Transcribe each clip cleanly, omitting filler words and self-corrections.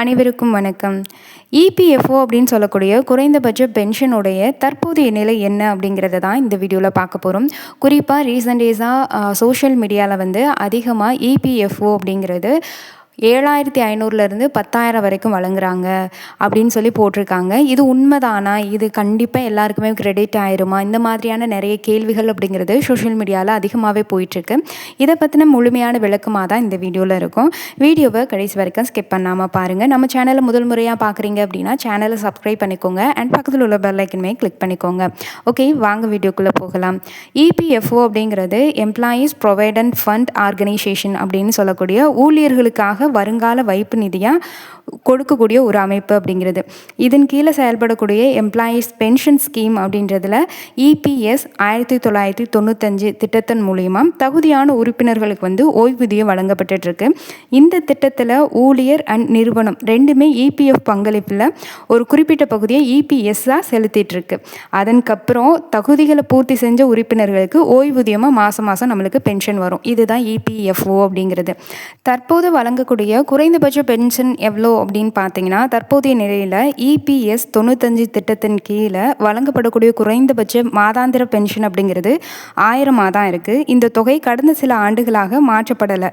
அனைவருக்கும் வணக்கம். இபிஎஃப்ஓ அப்படின்னு சொல்லக்கூடிய குறைந்தபட்ச பென்ஷனுடைய தற்போதைய நிலை என்ன அப்படிங்கிறத தான் இந்த வீடியோவில் பார்க்க போகிறோம். குறிப்பாக ரீசன்ட் டேஸாக சோஷியல் மீடியாவில் அதிகமாக இபிஎஃப்ஓ அப்படிங்கிறது 7,500லேருந்து 10,000 வரைக்கும் வழங்குறாங்க அப்படின்னு சொல்லி போட்டிருக்காங்க. இது உண்மைதானா? இது கண்டிப்பாக எல்லாருக்குமே கிரெடிட் ஆயிருமா? இந்த மாதிரியான நிறைய கேள்விகள் அப்படிங்கிறது சோஷியல் மீடியாவில் அதிகமாகவே போயிட்டுருக்கு. இதை பற்றின முழுமையான விளக்கமாக தான் இந்த வீடியோவில் இருக்கும். வீடியோவை கடைசி வரைக்கும் ஸ்கிப் பண்ணாமல் பாருங்கள். நம்ம சேனலை முதல் முறையாக பார்க்குறீங்க அப்படின்னா சேனலை சப்ஸ்கிரைப் பண்ணிக்கோங்க அண்ட் பக்கத்தில் உள்ள பெல் ஐக்கனுமே கிளிக் பண்ணிக்கோங்க. ஓகே, வாங்க வீடியோக்குள்ளே போகலாம். இபிஎஃப்ஓ அப்படிங்கிறது எம்ப்ளாயீஸ் ப்ரொவிடென்ட் ஃபண்ட் ஆர்கனைசேஷன் அப்படின்னு சொல்லக்கூடிய ஊழியர்களுக்காக வருங்கால வைப்பு நிதியாக கொடுக்கக்கூடிய ஒரு அமைப்பு அப்படிங்கிறது. இதன் கீழே செயல்படக்கூடிய எம்ப்ளாயீஸ் பென்ஷன் ஸ்கீம் அப்படின்றதுல இபிஎஸ் 1995 திட்டத்தின் மூலயமா தகுதியான உறுப்பினர்களுக்கு ஓய்வூதியம் வழங்கப்பட்டுருக்கு. இந்த திட்டத்தில் ஊழியர் அண்ட் நிறுவனம் ரெண்டுமே இபிஎஃப் பங்களிப்பில் ஒரு குறிப்பிட்ட பகுதியை இபிஎஸ்ஸாக செலுத்திட்டுருக்கு. அதற்கப்புறம் தகுதிகளை பூர்த்தி செஞ்ச உறுப்பினர்களுக்கு ஓய்வூதியமாக மாதம் மாதம் நம்மளுக்கு பென்ஷன் வரும். இதுதான் இபிஎஃப்ஓ அப்படிங்கிறது. தற்போது வழங்கக்கூடிய குறைந்தபட்ச பென்ஷன் எவ்வளோ அப்படின்னு பார்த்தீங்கன்னா, தற்போதைய நிலையில் இபிஎஸ் 95 திட்டத்தின் கீழே வழங்கப்படக்கூடிய குறைந்தபட்ச மாதாந்திர பென்ஷன் அப்படிங்கிறது 1000 தான் இருக்குது. இந்த தொகை கடந்த சில ஆண்டுகளாக மாற்றப்படலை.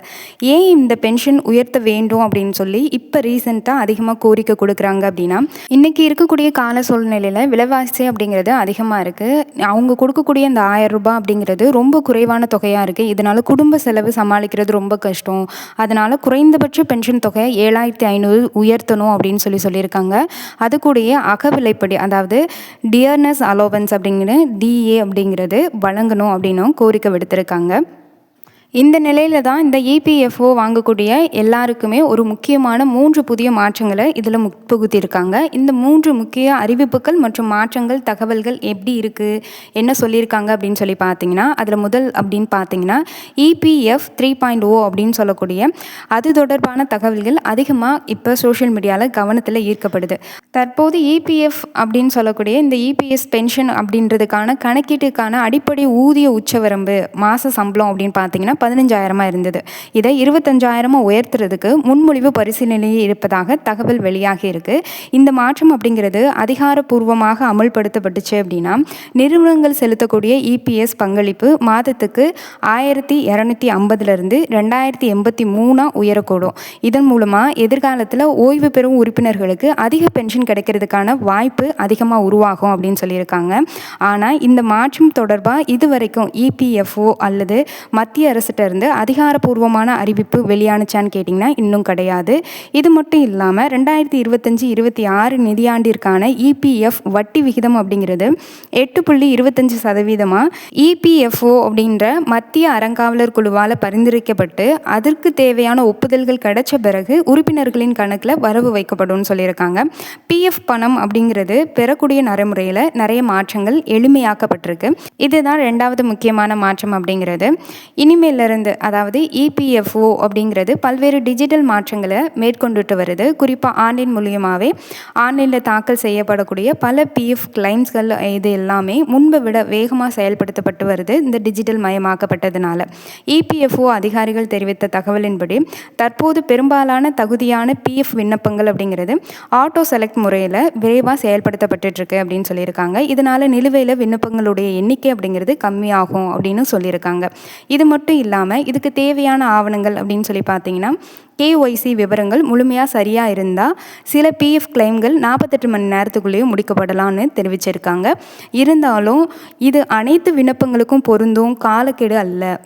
ஏன் இந்த பென்ஷன் உயர்த்த வேண்டும் அப்படின்னு சொல்லி இப்போ ரீசெண்டாக அதிகமாக கோரிக்கை கொடுக்குறாங்க அப்படின்னா, இன்றைக்கி இருக்கக்கூடிய கால சூழ்நிலையில் விலைவாசி அப்படிங்கிறது அதிகமாக இருக்குது. அவங்க கொடுக்கக்கூடிய இந்த 1000 ரூபாய் அப்படிங்கிறது ரொம்ப குறைவான தொகையாக இருக்குது. இதனால் குடும்ப செலவு சமாளிக்கிறது ரொம்ப கஷ்டம். அதனால் குறைந்தபட்ச பென்ஷன் தொகை 7,500 உயர்த்தணும் அப்படின்னு சொல்லியிருக்காங்க. அது கூடயே அகவிலைப்படி, அதாவது டியர்னஸ் அலோவன்ஸ் அப்படிங்கிற டிஏ அப்படிங்கிறது வழங்கணும் அப்படின்னும் கோரிக்கை விடுத்திருக்காங்க. இந்த நிலையில தான் இந்த இபிஎஃப்ஓ வாங்கக்கூடிய எல்லாருக்குமே ஒரு முக்கியமான 3 புதிய மாற்றங்களை இதில் புகுத்தியிருக்காங்க. இந்த 3 முக்கிய அறிவிப்புகள் மற்றும் மாற்றங்கள் தகவல்கள் எப்படி இருக்குது, என்ன சொல்லியிருக்காங்க அப்படின்னு சொல்லி பார்த்தீங்கன்னா, அதில் முதல் அப்படின்னு பார்த்தீங்கன்னா இபிஎஃப் 3.0 அப்படின்னு சொல்லக்கூடிய அது தொடர்பான தகவல்கள் அதிகமாக இப்போ சோஷியல் மீடியாவில் கவனத்தில் ஈர்க்கப்படுது. தற்போது இபிஎஃப் அப்படின்னு சொல்லக்கூடிய இந்த இபிஎஸ் பென்ஷன் அப்படின்றதுக்கான கணக்கீட்டுக்கான அடிப்படை ஊதிய உச்சவரம்பு மாத சம்பளம் அப்படின்னு பார்த்தீங்கன்னா 15,000 இருந்தது. இதை 25,000 உயர்த்துறதுக்கு முன்மொழிவு பரிசீலனையில் இருப்பதாக தகவல் வெளியாகி இருக்கு. இந்த மாற்றம் அப்படிங்கிறது அதிகாரப்பூர்வமாக அமல்படுத்தப்பட்டுச்சு அப்படின்னா நிறுவனங்கள் செலுத்தக்கூடிய இபிஎஸ் பங்களிப்பு மாதத்துக்கு 1,250லேருந்து 2,083 உயரக்கூடும். இதன் மூலமாக எதிர்காலத்தில் ஓய்வு பெறும் உறுப்பினர்களுக்கு அதிக பென்ஷன் கிடைக்கிறதுக்கான வாய்ப்பு அதிகமாக உருவாகும் அப்படின்னு சொல்லியிருக்காங்க. ஆனால் இந்த மாற்றம் தொடர்பாக இதுவரைக்கும் இபிஎஃப்ஓ அல்லது மத்திய அரசு இருந்து அதிகாரப்பூர்வமான அறிவிப்பு வெளியானுச்சான்னு கேட்டிங்கன்னா இன்னும் கிடையாது. இது மட்டும் இல்லாமல் 2025-26 நிதியாண்டிற்கான இபிஎஃப் வட்டி விகிதம் அப்படிங்கிறது 8.25% இபிஎஃப்ஓ அப்படின்ற மத்திய அறங்காவலர் குழுவால் பரிந்துரைக்கப்பட்டு அதற்கு தேவையான ஒப்புதல்கள் கிடைச்ச பிறகு உறுப்பினர்களின் கணக்கில் வரவு வைக்கப்படும் சொல்லியிருக்காங்க. பிஎஃப் பணம் அப்படிங்கிறது பெறக்கூடிய நடைமுறையில் நிறைய மாற்றங்கள் எளிமையாக்கப்பட்டிருக்கு. இதுதான் 2வது முக்கியமான மாற்றம் அப்படிங்கிறது. இனிமேல் இருந்து, அதாவது இபிஎஃப்ஓ அப்படிங்கிறது பல்வேறு டிஜிட்டல் மாற்றங்களை மேற்கொண்டுட்டு வருது. குறிப்பாக ஆன்லைன் மூலியமாகவே ஆன்லைனில் தாக்கல் செய்யப்படக்கூடிய பல பிஎஃப் கிளைம்ஸ்கள் இது எல்லாமே முன்பை விட வேகமாக செயல்படுத்தப்பட்டு வருது இந்த டிஜிட்டல் மயமாக்கப்பட்டதுனால. இபிஎஃப்ஓ அதிகாரிகள் தெரிவித்த தகவலின்படி தற்போது பெரும்பாலான தகுதியான பிஎஃப் விண்ணப்பங்கள் அப்படிங்கிறது ஆட்டோ செலக்ட் முறையில் விரைவாக செயல்படுத்தப்பட்டுருக்கு அப்படின்னு சொல்லியிருக்காங்க. இதனால் நிலுவையில் விண்ணப்பங்களுடைய எண்ணிக்கை அப்படிங்கிறது கம்மியாகும் அப்படின்னு சொல்லியிருக்காங்க. இது மட்டும் இல்லாமல் இதுக்கு தேவையான ஆவணங்கள் அப்படின்னு சொல்லி பார்த்தீங்கன்னா கேஒய்சி விவரங்கள் முழுமையாக சரியாக இருந்தால் சில பிஎஃப் கிளைம்கள் 48 மணி நேரத்துக்குள்ளேயும் முடிக்கப்படலான்னு தெரிவிச்சிருக்காங்க. இருந்தாலும் இது அனைத்து விண்ணப்பங்களுக்கும் பொருந்தும் காலக்கெடு அல்ல.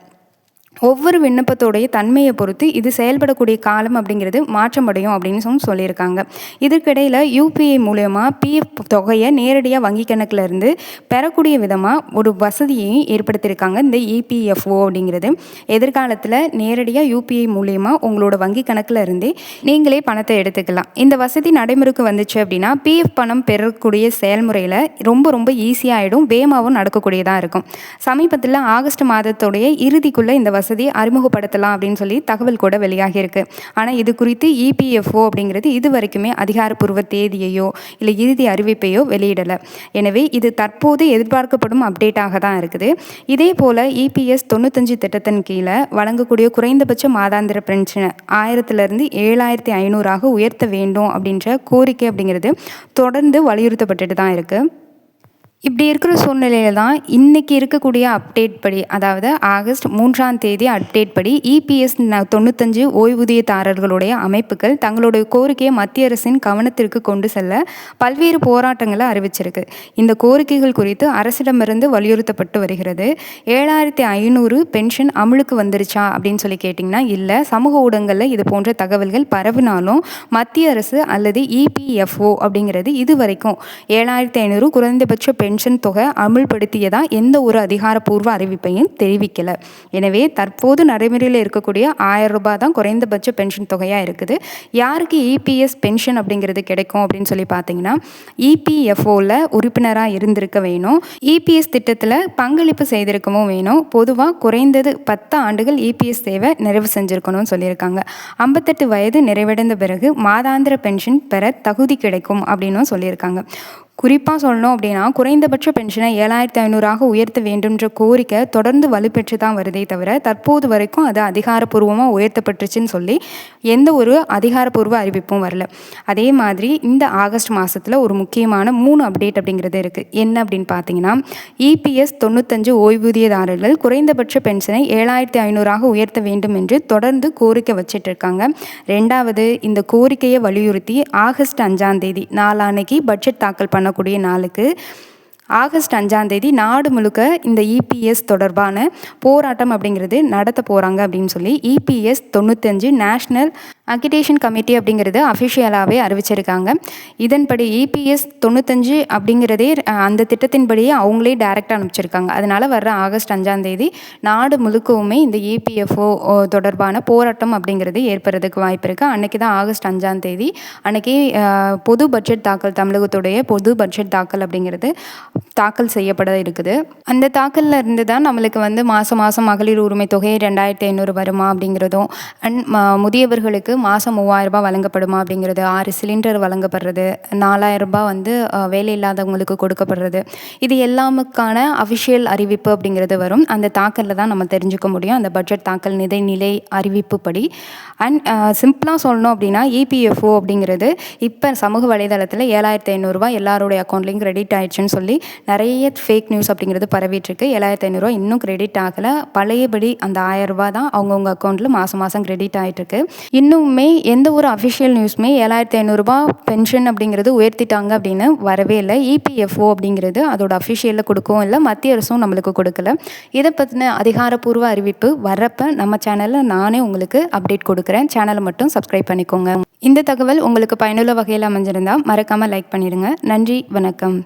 ஒவ்வொரு விண்ணப்பத்தோடைய தன்மையை பொறுத்து இது செயல்படக்கூடிய காலம் அப்படிங்கிறது மாற்றமடையும் அப்படின்னு சொல்லியிருக்காங்க. இதற்கிடையில் யூபிஐ மூலயமா பிஎஃப் தொகையை நேரடியாக வங்கி கணக்கில் இருந்து பெறக்கூடிய விதமாக ஒரு வசதியையும் ஏற்படுத்தியிருக்காங்க இந்த இபிஎஃப்ஓ அப்படிங்கிறது. எதிர்காலத்தில் நேரடியாக யூபிஐ மூலயமா உங்களோட வங்கி கணக்கில் இருந்தே நீங்களே பணத்தை எடுத்துக்கலாம். இந்த வசதி நடைமுறைக்கு வந்துச்சு அப்படின்னா பிஎஃப் பணம் பெறக்கூடிய செயல்முறையில் ரொம்ப ஈஸியாகிடும், வேகமாகவும் நடக்கக்கூடியதாக இருக்கும். சமீபத்தில் ஆகஸ்ட் மாதத்தோடைய இறுதிக்குள்ளே இந்த வசதி அறிமுகப்படுத்தலாம் அப்படின்னு சொல்லி தகவல் கூட வெளியாகியிருக்கு. ஆனால் இது குறித்து இபிஎஃப்ஓ அப்படிங்கிறது இது வரைக்குமே அதிகாரப்பூர்வ தேதியையோ இல்லை இறுதி அறிவிப்பையோ வெளியிடலை. எனவே இது தற்போது எதிர்பார்க்கப்படும் அப்டேட்டாக தான் இருக்குது. இதே போல் இபிஎஸ் 95 திட்டத்தின் கீழே வழங்கக்கூடிய குறைந்தபட்ச மாதாந்திர பென்ஷனை 1000லேருந்து 7500 உயர்த்த வேண்டும் அப்படின்ற கோரிக்கை அப்படிங்கிறது தொடர்ந்து வலியுறுத்தப்பட்டுட்டு தான் இருக்குது. இப்படி இருக்கிற சூழ்நிலையில தான் இன்றைக்கி இருக்கக்கூடிய அப்டேட் படி, அதாவது ஆகஸ்ட் 3ஆம் தேதி அப்டேட் படி இபிஎஸ் 95 ஓய்வூதியதாரர்களுடைய அமைப்புகள் தங்களுடைய கோரிக்கையை மத்திய அரசின் கவனத்திற்கு கொண்டு செல்ல பல்வேறு போராட்டங்களை அறிவிச்சிருக்கு. இந்த கோரிக்கைகள் குறித்து அரசிடமிருந்து வலியுறுத்தப்பட்டு வருகிறது. 7500 பென்ஷன் அமலுக்கு வந்துருச்சா அப்படின்னு சொல்லி கேட்டிங்கன்னா இல்லை. சமூக ஊடகங்களில் இது போன்ற தகவல்கள் பரவினாலும் மத்திய அரசு அல்லது இபிஎஃப்ஓ அப்படிங்கிறது இது வரைக்கும் 7500 குறைந்தபட்ச பென்ஷன் தொகை அமுல்படுத்தியதா எந்த ஒரு அதிகாரப்பூர்வ அறிவிப்பையும் தெரிவிக்கல. எனவே தற்போது நடைமுறையில் இருக்கக்கூடிய 1000 ரூபாய் தான் குறைந்தபட்ச பென்ஷன் தொகையாக இருக்குது. யாருக்கு இபிஎஸ் பென்ஷன் அப்படிங்கிறது கிடைக்கும் அப்படின்னு சொல்லி பார்த்தீங்கன்னா இபிஎஃப்ஓவில் உறுப்பினராக இருந்திருக்க வேணும், இபிஎஸ் திட்டத்தில் பங்களிப்பு செய்திருக்கவும் வேணும், பொதுவாக குறைந்தது 10 ஆண்டுகள் இபிஎஸ் தேவை நிறைவு செஞ்சுருக்கணும்னு சொல்லியிருக்காங்க. 58 வயது நிறைவடைந்த பிறகு மாதாந்திர பென்ஷன் பெற தகுதி கிடைக்கும் அப்படின்னும் சொல்லியிருக்காங்க. குறிப்பாக சொல்லணும் அப்படின்னா குறைந்தபட்ச பென்ஷனை 7500 உயர்த்த வேண்டும்ன்ற கோரிக்கை தொடர்ந்து வலுப்பெற்று தான் வருதே தவிர தற்போது வரைக்கும் அது அதிகாரப்பூர்வமாக உயர்த்தப்பட்டுச்சுன்னு சொல்லி எந்த ஒரு அதிகாரப்பூர்வ அறிவிப்பும் வரல. அதே மாதிரி இந்த ஆகஸ்ட் மாதத்தில் ஒரு முக்கியமான 3 அப்டேட் அப்படிங்கிறது இருக்குது. என்ன அப்படின்னு பார்த்தீங்கன்னா இபிஎஸ் 95 ஓய்வூதியதாரர்கள் குறைந்தபட்ச பென்ஷனை 7500 உயர்த்த வேண்டும் என்று தொடர்ந்து கோரிக்கை வச்சிட்டு இருக்காங்க. 2வது, இந்த கோரிக்கையை வலியுறுத்தி ஆகஸ்ட் 5ஆம் தேதி நாளான்னைக்கு பட்ஜெட் தாக்கல் பண்ணக்கூடிய நாளுக்கு ஆகஸ்ட் 5ஆம் தேதி நாடு முழுக்க இந்த இபிஎஸ் தொடர்பான போராட்டம் அப்படிங்கிறது நடத்த போகிறாங்க அப்படின்னு சொல்லி இபிஎஸ் 95 நேஷ்னல் அகிடேஷன் கமிட்டி அப்படிங்கிறது அஃபிஷியலாகவே அறிவிச்சிருக்காங்க. இதன்படி இபிஎஸ் 95 அப்படிங்கிறதே அந்த திட்டத்தின்படியே அவங்களே டைரெக்டாக அனுப்பிச்சிருக்காங்க. அதனால் வர்ற ஆகஸ்ட் 5ஆம் தேதி நாடு முழுக்கவுமே இந்த இபிஎஃப்ஓ தொடர்பான போராட்டம் அப்படிங்கிறது ஏற்படுறதுக்கு வாய்ப்பு இருக்குது. அன்றைக்கி தான் ஆகஸ்ட் 5ஆம் தேதி அன்றைக்கி பொது பட்ஜெட் தாக்கல், தமிழகத்துடைய பொது பட்ஜெட் தாக்கல் அப்படிங்கிறது தாக்கல் செய்யப்பட இருக்குது. அந்த தாக்கலில் இருந்து தான் நம்மளுக்கு மாதம் மகளிர் உரிமை தொகை 2500 வருமா அப்படிங்கிறதும், அண்ட் முதியவர்களுக்கு மாதம் 3000 ரூபாய் வழங்கப்படுமா அப்படிங்கிறது, 6 சிலிண்டர் வழங்கப்படுறது, 4000 ரூபாய் வேலை இல்லாதவங்களுக்கு கொடுக்கப்படுறது, இது எல்லாமுக்கான அஃபிஷியல் அறிவிப்பு அப்படிங்கிறது வரும். அந்த தாக்கலில் தான் நம்ம தெரிஞ்சுக்க முடியும் அந்த பட்ஜெட் தாக்கல் நிதிநிலை அறிவிப்பு படி. அண்ட் சிம்பிளாக சொல்லணும் அப்படின்னா இபிஎஃப்ஓ அப்படிங்கிறது இப்போ சமூக வலைதளத்தில் 7500 ரூபாய் எல்லாருடைய அக்கௌண்ட்லேயும் கிரெடிட் ஆயிடுச்சுன்னு சொல்லி நிறைய ஃபேக் நியூஸ் அப்படிங்கிறது பரவிட்டுருக்கு. 7500 இன்னும் கிரெடிட் ஆகலை. பழையபடி அந்த 1000 ரூபாய் தான் அவங்கவுங்க அக்கௌண்ட்டில் மாதம் கிரெடிட் ஆகிட்டுருக்கு. இன்னுமே எந்த ஒரு அஃபிஷியல் நியூஸுமே 7500 ரூபாய் பென்ஷன் அப்படிங்கிறது உயர்த்திட்டாங்க அப்படின்னு வரவே இல்லை. இபிஎஃப்ஓ அப்படிங்கிறது அதோட அஃபிஷியலில் கொடுக்கவும் இல்லை, மத்திய அரசும் நம்மளுக்கு கொடுக்கல. இதை பற்றின அதிகாரப்பூர்வ அறிவிப்பு வரப்போ நம்ம சேனலில் நானே உங்களுக்கு அப்டேட் கொடுக்குறேன். சேனலை மட்டும் சப்ஸ்கிரைப் பண்ணிக்கோங்க. இந்த தகவல் உங்களுக்கு பயனுள்ள வகையில் அமைஞ்சிருந்தால் மறக்காமல் லைக் பண்ணிடுங்க. நன்றி, வணக்கம்.